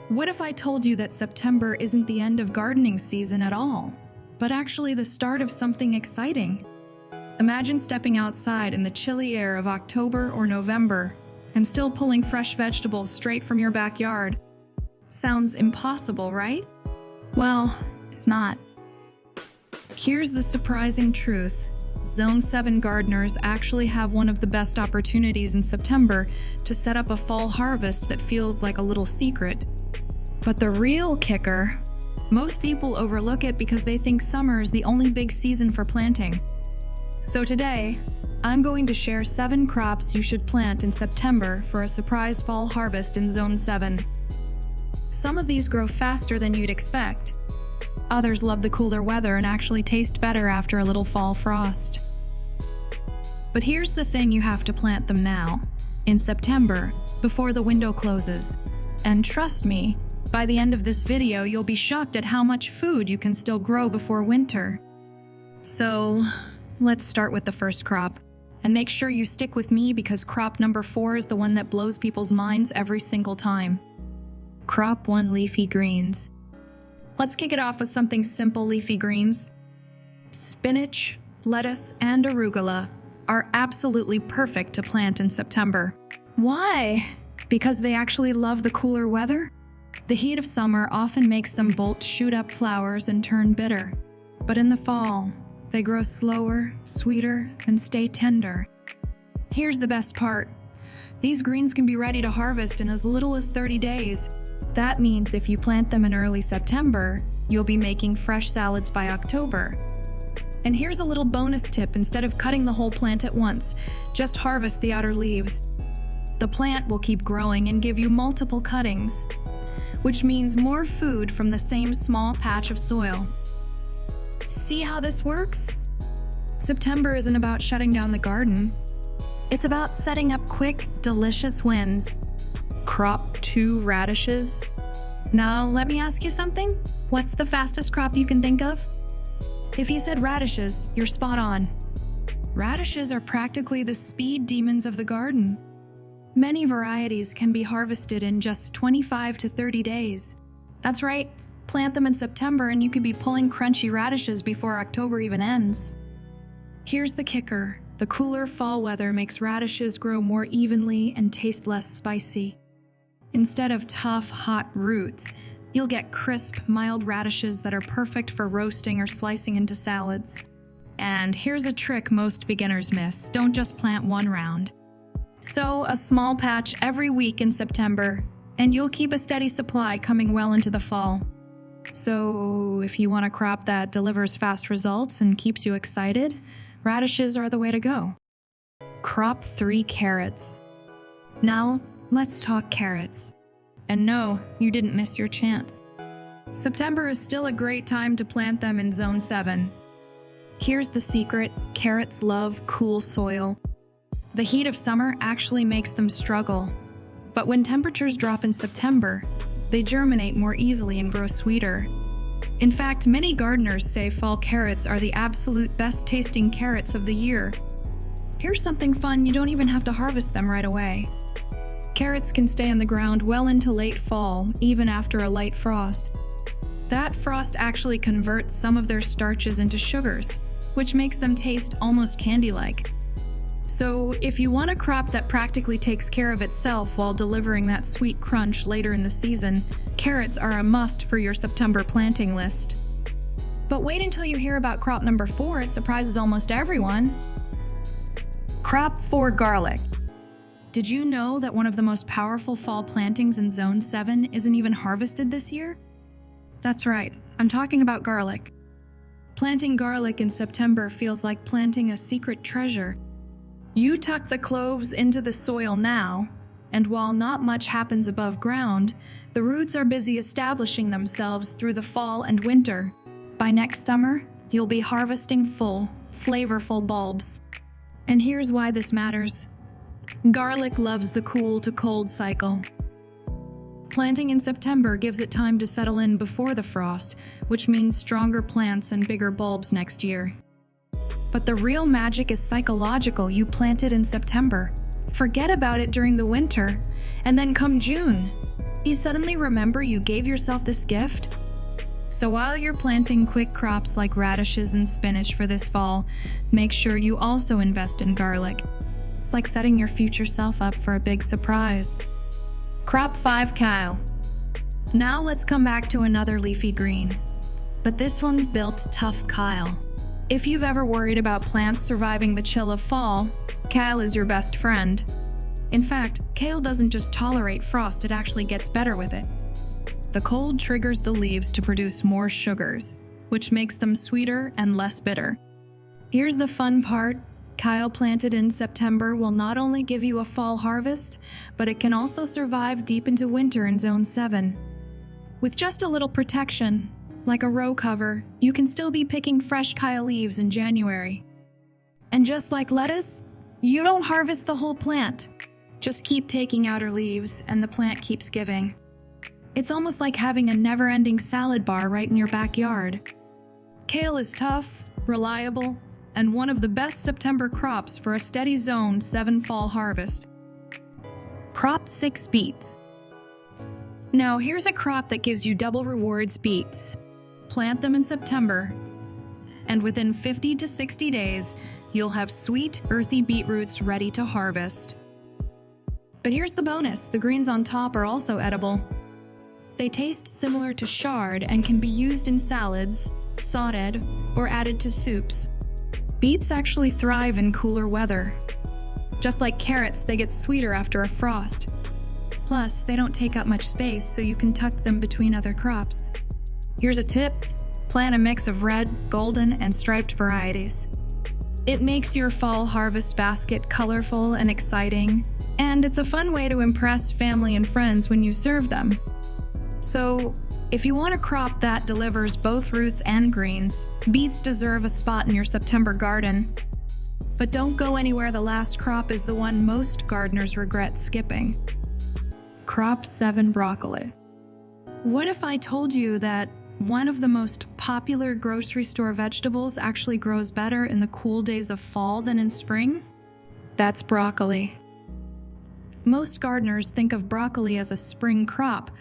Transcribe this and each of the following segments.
What if I told you that September isn't the end of gardening season at all, but actually the start of something exciting? Imagine stepping outside in the chilly air of October or November and still pulling fresh vegetables straight from your backyard. Sounds impossible, right? Well, it's not. Here's the surprising truth. Zone 7 gardeners actually have one of the best opportunities in September to set up a fall harvest that feels like a little secret. But the real kicker, most people overlook it because they think summer is the only big season for planting. So today, I'm going to share 7 crops you should plant in September for a surprise fall harvest in Zone 7. Some of these grow faster than you'd expect. Others love the cooler weather and actually taste better after a little fall frost. But here's the thing, you have to plant them now, in September, before the window closes. And trust me, by the end of this video, you'll be shocked at how much food you can still grow before winter. So, let's start with the first crop. And make sure you stick with me because crop number 4 is the one that blows people's minds every single time. Crop 1, leafy greens. Let's kick it off with something simple. Leafy greens. Spinach, lettuce, and arugula are absolutely perfect to plant in September. Why? Because they actually love the cooler weather? The heat of summer often makes them bolt, shoot up flowers, and turn bitter. But in the fall, they grow slower, sweeter, and stay tender. Here's the best part. These greens can be ready to harvest in as little as 30 days. That means if you plant them in early September, you'll be making fresh salads by October. And here's a little bonus tip. Instead of cutting the whole plant at once, just harvest the outer leaves. The plant will keep growing and give you multiple cuttings, which means more food from the same small patch of soil. See how this works? September isn't about shutting down the garden. It's about setting up quick, delicious wins. Crop 2, radishes. Now, let me ask you something. What's the fastest crop you can think of? If you said radishes, you're spot on. Radishes are practically the speed demons of the garden. Many varieties can be harvested in just 25 to 30 days. That's right, plant them in September and you could be pulling crunchy radishes before October even ends. Here's the kicker. The cooler fall weather makes radishes grow more evenly and taste less spicy. Instead of tough, hot roots, you'll get crisp, mild radishes that are perfect for roasting or slicing into salads. And here's a trick most beginners miss. Don't just plant one round. Sow a small patch every week in September, and you'll keep a steady supply coming well into the fall. So if you want a crop that delivers fast results and keeps you excited, radishes are the way to go. Crop 3, carrots. Now, let's talk carrots. And no, you didn't miss your chance. September is still a great time to plant them in Zone 7. Here's the secret. Carrots love cool soil. The heat of summer actually makes them struggle. But when temperatures drop in September, they germinate more easily and grow sweeter. In fact, many gardeners say fall carrots are the absolute best tasting carrots of the year. Here's something fun, you don't even have to harvest them right away. Carrots can stay on the ground well into late fall, even after a light frost. That frost actually converts some of their starches into sugars, which makes them taste almost candy-like. So if you want a crop that practically takes care of itself while delivering that sweet crunch later in the season, carrots are a must for your September planting list. But wait until you hear about crop number 4, it surprises almost everyone. Crop 4, garlic. Did you know that one of the most powerful fall plantings in Zone 7 isn't even harvested this year? That's right, I'm talking about garlic. Planting garlic in September feels like planting a secret treasure. You tuck the cloves into the soil now, and while not much happens above ground, the roots are busy establishing themselves through the fall and winter. By next summer, you'll be harvesting full, flavorful bulbs. And here's why this matters. Garlic loves the cool to cold cycle. Planting in September gives it time to settle in before the frost, which means stronger plants and bigger bulbs next year. But the real magic is psychological. You plant it in September, forget about it during the winter, and then come June, You suddenly remember you gave yourself this gift? So while you're planting quick crops like radishes and spinach for this fall, make sure you also invest in garlic. It's like setting your future self up for a big surprise. Crop 5, kale. Now let's come back to another leafy green. But this one's built tough kale. If you've ever worried about plants surviving the chill of fall, kale is your best friend. In fact, kale doesn't just tolerate frost, it actually gets better with it. The cold triggers the leaves to produce more sugars, which makes them sweeter and less bitter. Here's the fun part. Kale planted in September will not only give you a fall harvest, but it can also survive deep into winter in Zone 7. With just a little protection, like a row cover, you can still be picking fresh kale leaves in January. And just like lettuce, you don't harvest the whole plant. Just keep taking outer leaves, and the plant keeps giving. It's almost like having a never-ending salad bar right in your backyard. Kale is tough, reliable, and one of the best September crops for a steady Zone 7 fall harvest. Crop 6, beets. Now here's a crop that gives you double rewards: beets. Plant them in September, and within 50 to 60 days, you'll have sweet, earthy beetroots ready to harvest. But here's the bonus: the greens on top are also edible. They taste similar to chard and can be used in salads, sautéed, or added to soups. Beets actually thrive in cooler weather. Just like carrots, they get sweeter after a frost. Plus, they don't take up much space, so you can tuck them between other crops. Here's a tip: plant a mix of red, golden, and striped varieties. It makes your fall harvest basket colorful and exciting, and it's a fun way to impress family and friends when you serve them. So, if you want a crop that delivers both roots and greens, beets deserve a spot in your September garden. But don't go anywhere, the last crop is the one most gardeners regret skipping. Crop 7, broccoli. What if I told you that one of the most popular grocery store vegetables actually grows better in the cool days of fall than in spring? That's broccoli. Most gardeners think of broccoli as a spring crop,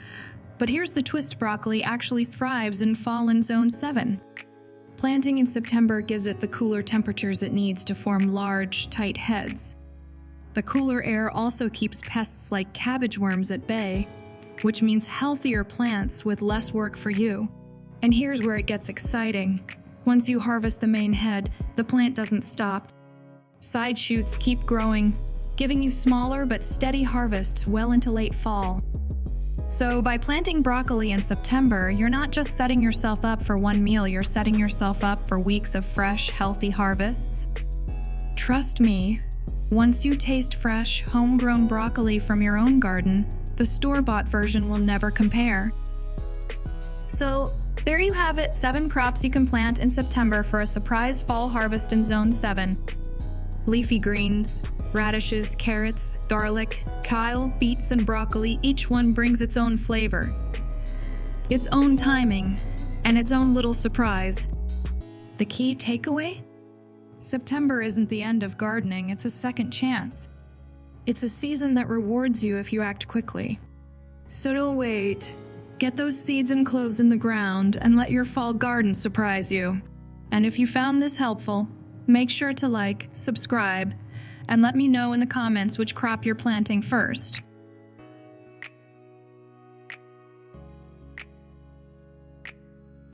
but here's the twist: broccoli actually thrives in fall in Zone 7. Planting in September gives it the cooler temperatures it needs to form large, tight heads. The cooler air also keeps pests like cabbage worms at bay, which means healthier plants with less work for you. And here's where it gets exciting. Once you harvest the main head, the plant doesn't stop. Side shoots keep growing, giving you smaller but steady harvests well into late fall. So by planting broccoli in September, you're not just setting yourself up for one meal, you're setting yourself up for weeks of fresh, healthy harvests. Trust me, once you taste fresh, homegrown broccoli from your own garden, the store-bought version will never compare. So there you have it, 7 crops you can plant in September for a surprise fall harvest in Zone 7. Leafy greens, radishes, carrots, garlic, kale, beets, and broccoli, each one brings its own flavor, its own timing, and its own little surprise. The key takeaway? September isn't the end of gardening, it's a second chance. It's a season that rewards you if you act quickly. So don't wait. Get those seeds and cloves in the ground and let your fall garden surprise you. And if you found this helpful, make sure to like, subscribe, and let me know in the comments which crop you're planting first.